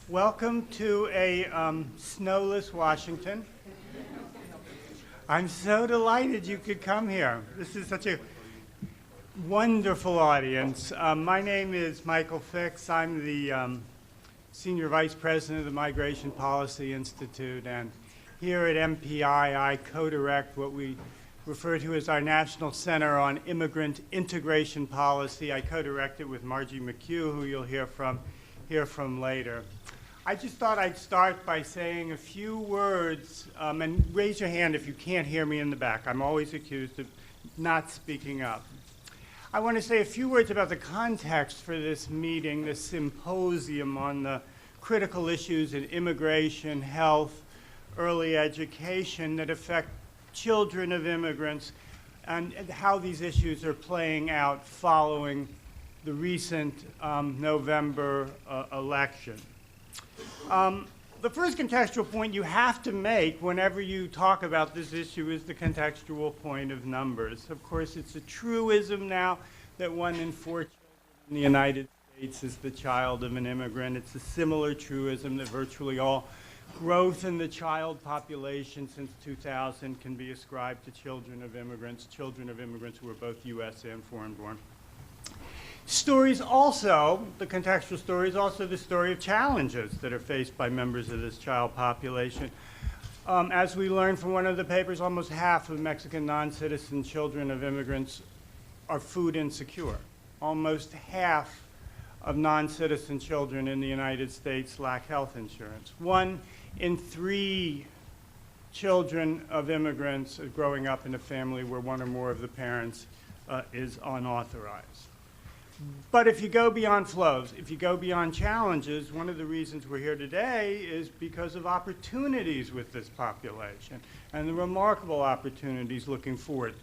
Welcome to a snowless Washington. I'm so delighted you could come here. This is such a wonderful audience. My name is Michael Fix. I'm the Senior Vice President of the Migration Policy Institute, and here at MPI I co-direct what we refer to as our National Center on Immigrant Integration Policy. I co-direct it with Margie McHugh, who you'll hear from later. I just thought I'd start by saying a few words, and raise your hand if you can't hear me in the back. I'm always accused of not speaking up. I want to say a few words about the context for this meeting, this symposium on the critical issues in immigration, health, early education that affect children of immigrants, and how these issues are playing out following the recent November election. The first contextual point you have to make whenever you talk about this issue is the contextual point of numbers. Of course, it's a truism now that 1 in 4 children in the United States is the child of an immigrant. It's a similar truism that virtually all growth in the child population since 2000 can be ascribed to children of immigrants who are both U.S. and foreign-born. Stories also, the contextual story is also the story of challenges that are faced by members of this child population. As we learned from one of the papers, almost half of Mexican non-citizen children of immigrants are food insecure. Almost half of non-citizen children in the United States lack health insurance. 1 in 3 children of immigrants are growing up in a family where one or more of the parents is unauthorized. But if you go beyond flows, if you go beyond challenges, one of the reasons we're here today is because of opportunities with this population and the remarkable opportunities looking forward.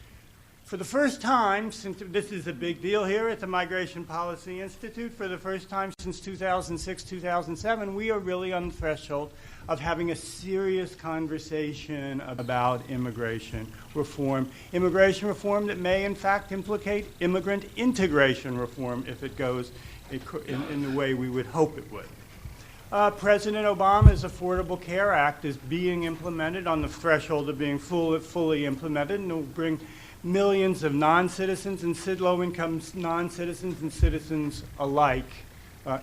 For the first time, since this is a big deal here at the Migration Policy Institute, for the first time since 2006, 2007, we are really on the threshold of having a serious conversation about immigration reform that may in fact implicate immigrant integration reform if it goes in the way we would hope it would. President Obama's Affordable Care Act is being implemented on the threshold of being fully implemented, and it will bring millions of non-citizens and low-income non-citizens and citizens alike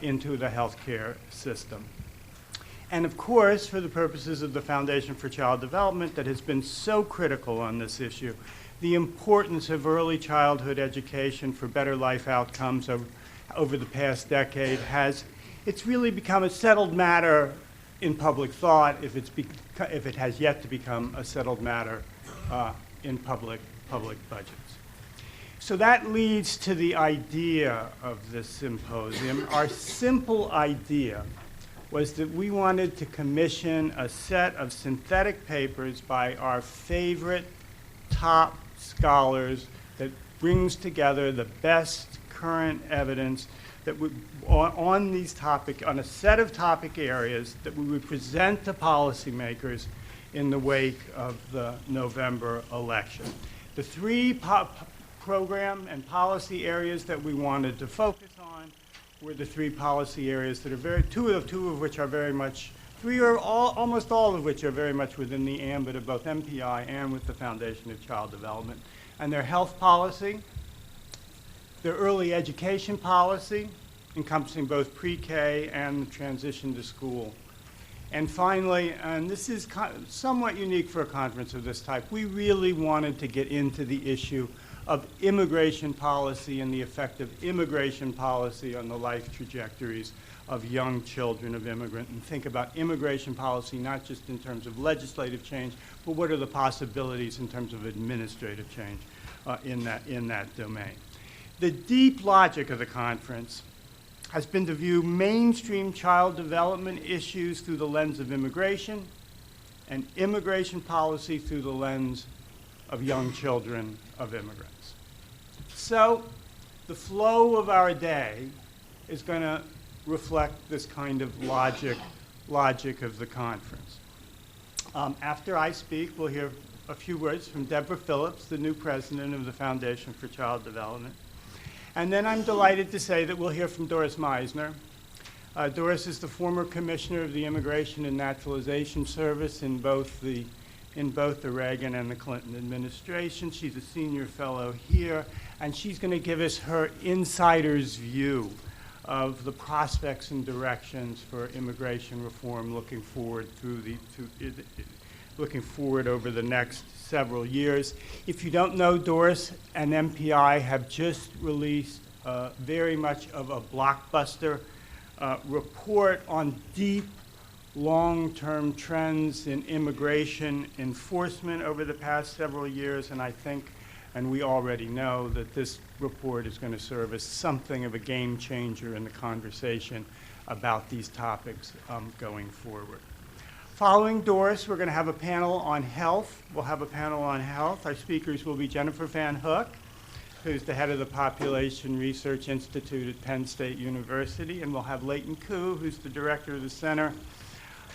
into the healthcare system. And of course, for the purposes of the Foundation for Child Development that has been so critical on this issue, the importance of early childhood education for better life outcomes over the past decade it's really become a settled matter in public thought if it has yet to become a settled matter in public budgets. So that leads to the idea of this symposium. Our simple idea was that we wanted to commission a set of synthetic papers by our favorite top scholars that brings together the best current evidence that on a set of topic areas that we would present to policymakers in the wake of the November election. The 3 program and policy areas that we wanted to focus on were the 3 policy areas that are two of which are very much, almost all of which are very much within the ambit of both MPI and with the Foundation of Child Development. And their health policy, their early education policy, encompassing both pre-K and the transition to school. And finally, and this is somewhat unique for a conference of this type, we really wanted to get into the issue of immigration policy and the effect of immigration policy on the life trajectories of young children of immigrants, and think about immigration policy not just in terms of legislative change, but what are the possibilities in terms of administrative change in that domain. The deep logic of the conference has been to view mainstream child development issues through the lens of immigration and immigration policy through the lens of young children of immigrants. So the flow of our day is going to reflect this kind of logic of the conference. After I speak, we'll hear a few words from Deborah Phillips, the new president of the Foundation for Child Development. And then I'm delighted to say that we'll hear from Doris Meisner, Doris is the former commissioner of the Immigration and Naturalization Service in both the Reagan and the Clinton administration. She's a senior fellow here, and she's going to give us her insider's view of the prospects and directions for immigration reform looking forward over the next several years. If you don't know, Doris and MPI have just released very much of a blockbuster report on deep, long-term trends in immigration enforcement over the past several years, and I think, and we already know, that this report is going to serve as something of a game changer in the conversation about these topics going forward. Following Doris, we're going to have a panel on health. We'll have a panel on health. Our speakers will be Jennifer Van Hook, who's the head of the Population Research Institute at Penn State University, and we'll have Leighton Koo, who's the director of the Center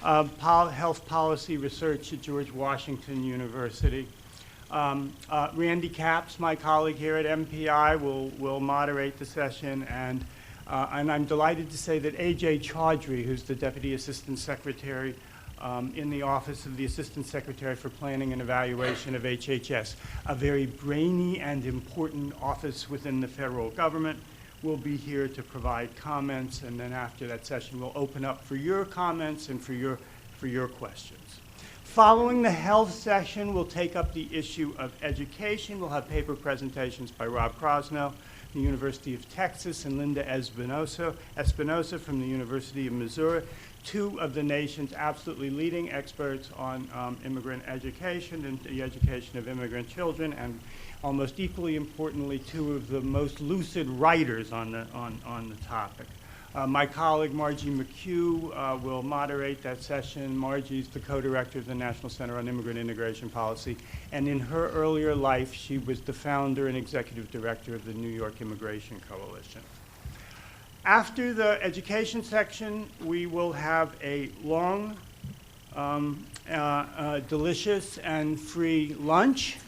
of Health Policy Research at George Washington University. Randy Capps, my colleague here at MPI, will moderate the session, and I'm delighted to say that A.J. Chaudhry, who's the Deputy Assistant Secretary in the Office of the Assistant Secretary for Planning and Evaluation of HHS, a very brainy and important office within the federal government, will be here to provide comments, and then after that session we'll open up for your comments and for your questions. Following the health session, we'll take up the issue of education. We'll have paper presentations by Rob Krosno, the University of Texas, and Linda Espinosa from the University of Missouri, two of the nation's absolutely leading experts on immigrant education and the education of immigrant children, and almost equally importantly, two of the most lucid writers on the topic. My colleague Margie McHugh will moderate that session. Margie's the co-director of the National Center on Immigrant Integration Policy, and in her earlier life, she was the founder and executive director of the New York Immigration Coalition. After the education section, we will have a long, delicious, and free lunch.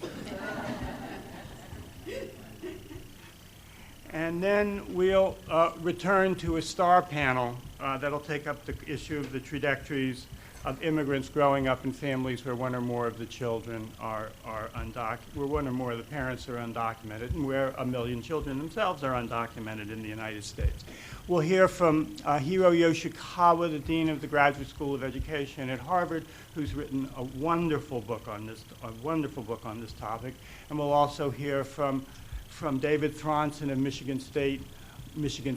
And then we'll return to a star panel that'll take up the issue of the trajectories of immigrants growing up in families where one or more of the children are undocumented, where one or more of the parents are undocumented, and where 1 million children themselves are undocumented in the United States. We'll hear from Hiro Yoshikawa, the Dean of the Graduate School of Education at Harvard, who's written a wonderful book on this topic. And we'll also hear from David Thronson of Michigan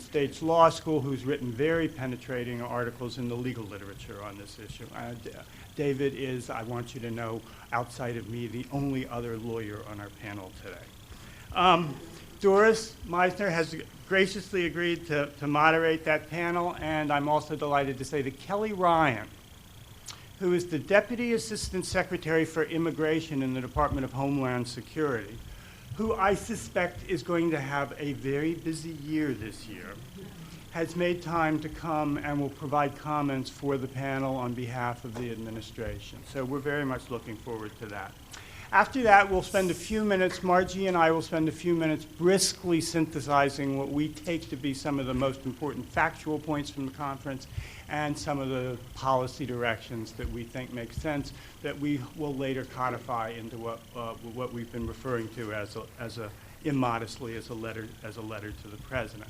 State's Law School, who's written very penetrating articles in the legal literature on this issue. David is, I want you to know, outside of me, the only other lawyer on our panel today. Doris Meisner has graciously agreed to moderate that panel, and I'm also delighted to say that Kelly Ryan, who is the Deputy Assistant Secretary for Immigration in the Department of Homeland Security, who I suspect is going to have a very busy year this year, has made time to come and will provide comments for the panel on behalf of the administration. So we're very much looking forward to that. After that, we'll spend a few minutes, Margie and I will spend a few minutes briskly synthesizing what we take to be some of the most important factual points from the conference and some of the policy directions that we think make sense that we will later codify into what we've been referring to immodestly as a letter to the president.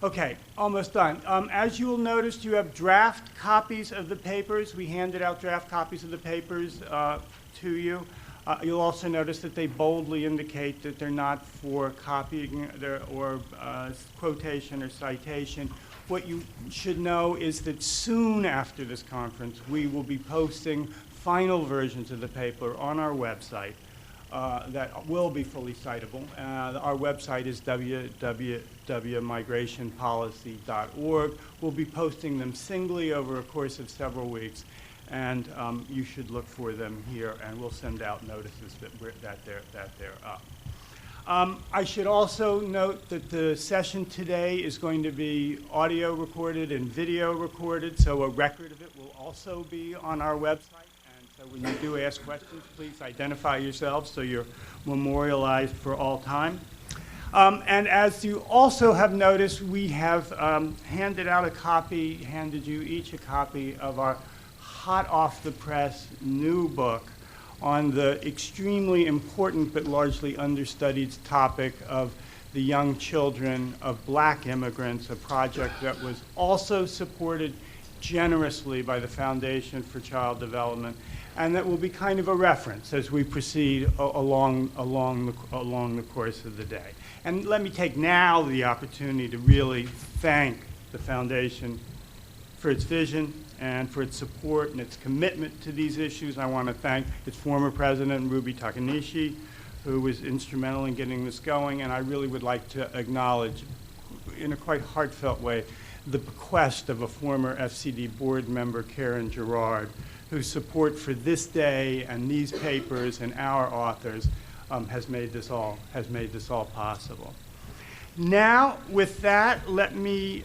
Okay, almost done. As you will notice, you have draft copies of the papers. We handed out draft copies of the papers to you. You'll also notice that they boldly indicate that they're not for copying or quotation or citation. What you should know is that soon after this conference, we will be posting final versions of the paper on our website that will be fully citable. Our website is www.migrationpolicy.org. We'll be posting them singly over a course of several weeks, and you should look for them here, and we'll send out notices that they're up. I should also note that the session today is going to be audio recorded and video recorded, so a record of it will also be on our website. And so when you do ask questions, please identify yourselves so you're memorialized for all time. And as you also have noticed, we have handed you each a copy of our hot off the press new book on the extremely important but largely understudied topic of the young children of black immigrants, a project that was also supported generously by the Foundation for Child Development, and that will be kind of a reference as we proceed along the course of the day. And let me take now the opportunity to really thank the Foundation for its vision and for its support and its commitment to these issues. I want to thank its former president, Ruby Takanishi, who was instrumental in getting this going, and I really would like to acknowledge, in a quite heartfelt way, the bequest of a former FCD board member, Karen Gerard, whose support for this day and these papers and our authors has made this all possible. Now, with that, let me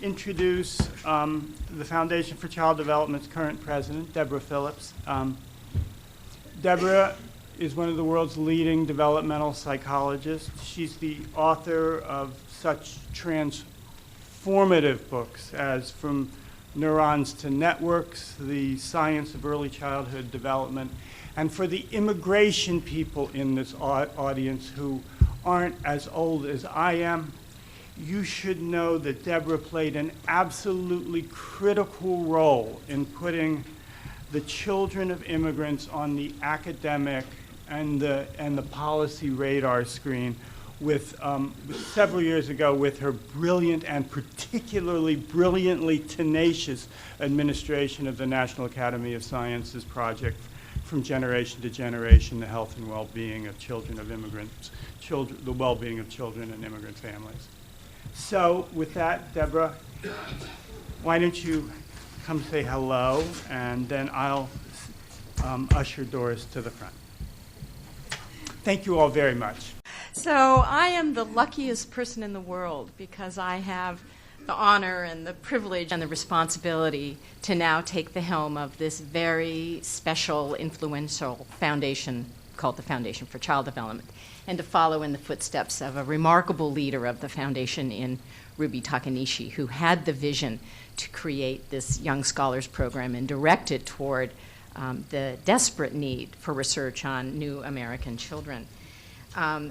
introduce the Foundation for Child Development's current president, Deborah Phillips. Deborah is one of the world's leading developmental psychologists. She's the author of such transformative books as From Neurons to Networks, The Science of Early Childhood Development. And for the immigration people in this audience who aren't as old as I am, you should know that Deborah played an absolutely critical role in putting the children of immigrants on the academic and the policy radar screen with several years ago with her brilliant and particularly brilliantly tenacious administration of the National Academy of Sciences project From Generation to Generation, the health and well-being of children of immigrants, the well-being of children in immigrant families. So with that, Deborah, why don't you come say hello, and then I'll usher Doris to the front. Thank you all very much. So I am the luckiest person in the world because I have the honor and the privilege and the responsibility to now take the helm of this very special, influential foundation called the Foundation for Child Development, and to follow in the footsteps of a remarkable leader of the foundation in Ruby Takanishi, who had the vision to create this Young Scholars Program and direct it toward the desperate need for research on new American children.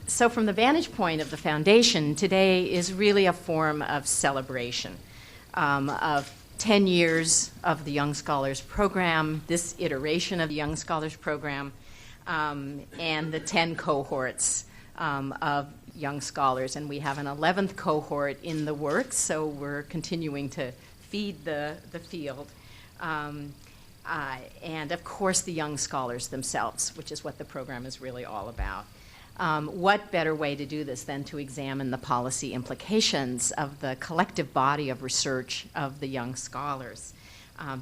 So from the vantage point of the foundation, today is really a form of celebration of 10 years of the Young Scholars Program, this iteration of the Young Scholars Program, and the 10 cohorts of young scholars. And we have an 11th cohort in the works, so we're continuing to feed the field. And of course the young scholars themselves, which is what the program is really all about. What better way to do this than to examine the policy implications of the collective body of research of the young scholars?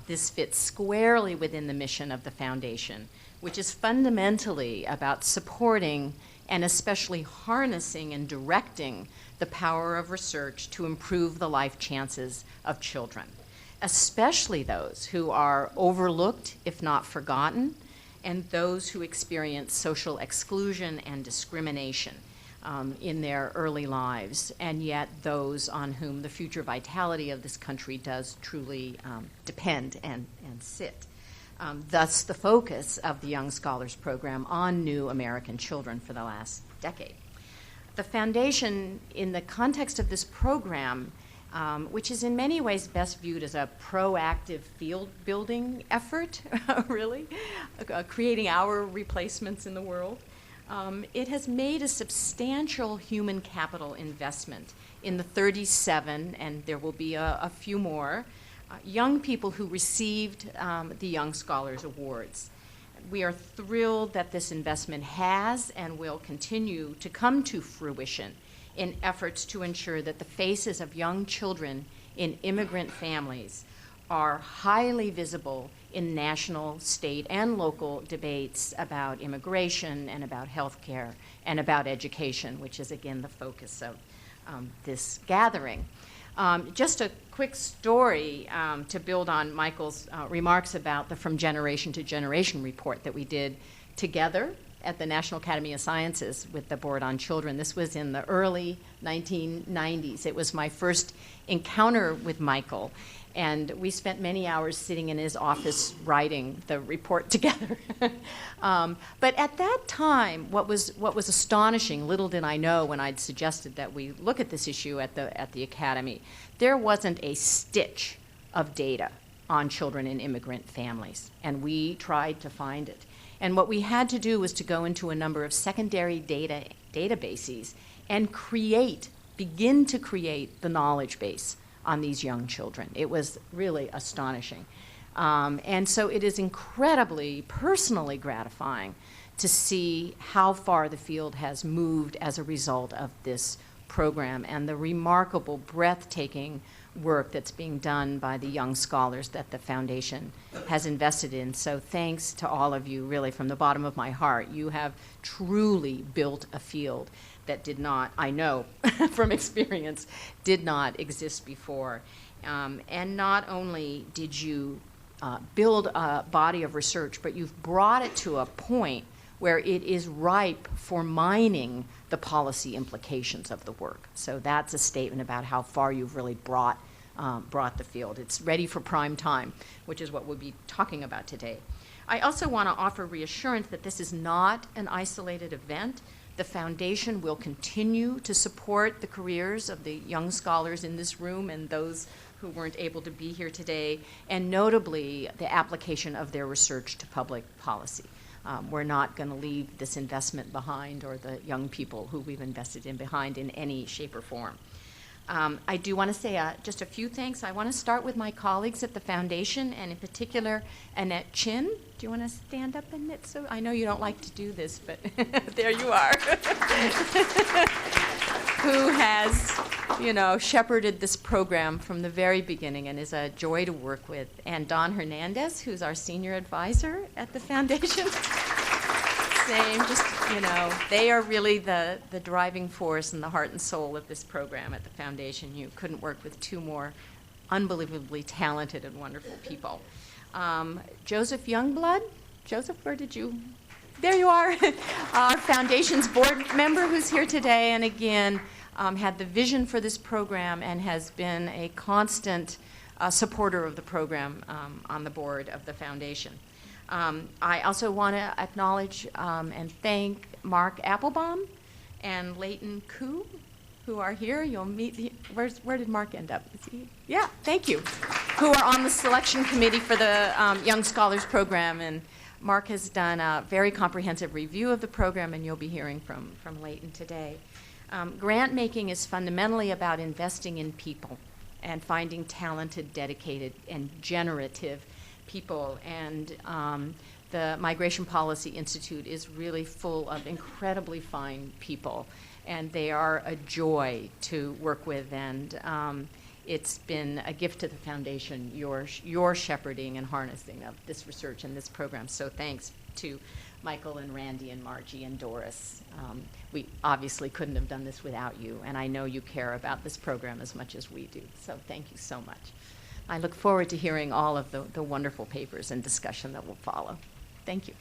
This fits squarely within the mission of the foundation, which is fundamentally about supporting and especially harnessing and directing the power of research to improve the life chances of children, especially those who are overlooked, if not forgotten, and those who experience social exclusion and discrimination in their early lives, and yet those on whom the future vitality of this country does truly depend and sit. Thus the focus of the Young Scholars Program on new American children for the last decade. The foundation, in the context of this program, which is in many ways best viewed as a proactive field-building effort, really, creating our replacements in the world, it has made a substantial human capital investment in the 37, and there will be a few more, young people who received the Young Scholars Awards. We are thrilled that this investment has and will continue to come to fruition in efforts to ensure that the faces of young children in immigrant families are highly visible in national, state, and local debates about immigration and about healthcare and about education, which is again the focus of this gathering. Just a quick story to build on Michael's remarks about the From Generation to Generation report that we did together at the National Academy of Sciences with the Board on Children. This was in the early 1990s. It was my first encounter with Michael, and we spent many hours sitting in his office writing the report together. But at that time, what was astonishing, little did I know when I'd suggested that we look at this issue at the Academy, there wasn't a stitch of data on children in immigrant families, and we tried to find it. And what we had to do was to go into a number of secondary databases and begin to create the knowledge base on these young children. It was really astonishing. And so it is incredibly personally gratifying to see how far the field has moved as a result of this program and the remarkable, breathtaking work that's being done by the young scholars that the foundation has invested in. So thanks to all of you, really, from the bottom of my heart. You have truly built a field that did not, I know from experience, did not exist before. And not only did you build a body of research, but you've brought it to a point where it is ripe for mining the policy implications of the work. So that's a statement about how far you've really brought the field. It's ready for prime time, which is what we'll be talking about today. I also want to offer reassurance that this is not an isolated event. The foundation will continue to support the careers of the young scholars in this room and those who weren't able to be here today, and notably the application of their research to public policy. We're not going to leave this investment behind, or the young people who we've invested in behind, in any shape or form. I do want to say just a few thanks. I want to start with my colleagues at the foundation, and in particular, Annette Chin. Do you want to stand up, Annette? So I know you don't like to do this, but there you are. Who has, shepherded this program from the very beginning and is a joy to work with. And Don Hernandez, who's our senior advisor at the foundation. Same, just, they are really the driving force and the heart and soul of this program at the foundation. You couldn't work with two more unbelievably talented and wonderful people. Joseph Youngblood. Joseph, where did you? There you are. Our foundation's board member who's here today, and again, had the vision for this program and has been a constant supporter of the program on the board of the foundation. I also want to acknowledge and thank Mark Applebaum and Leighton Koo, who are here. You'll meet where did Mark end up? Is he? Yeah, thank you. Who are on the selection committee for the Young Scholars Program. And Mark has done a very comprehensive review of the program, and you'll be hearing from Leighton today. Grant making is fundamentally about investing in people and finding talented, dedicated, and generative people. And the Migration Policy Institute is really full of incredibly fine people, and they are a joy to work with. And it's been a gift to the foundation, your shepherding and harnessing of this research and this program. So thanks to Michael and Randy and Margie and Doris. We obviously couldn't have done this without you, and I know you care about this program as much as we do. So thank you so much. I look forward to hearing all of the wonderful papers and discussion that will follow. Thank you.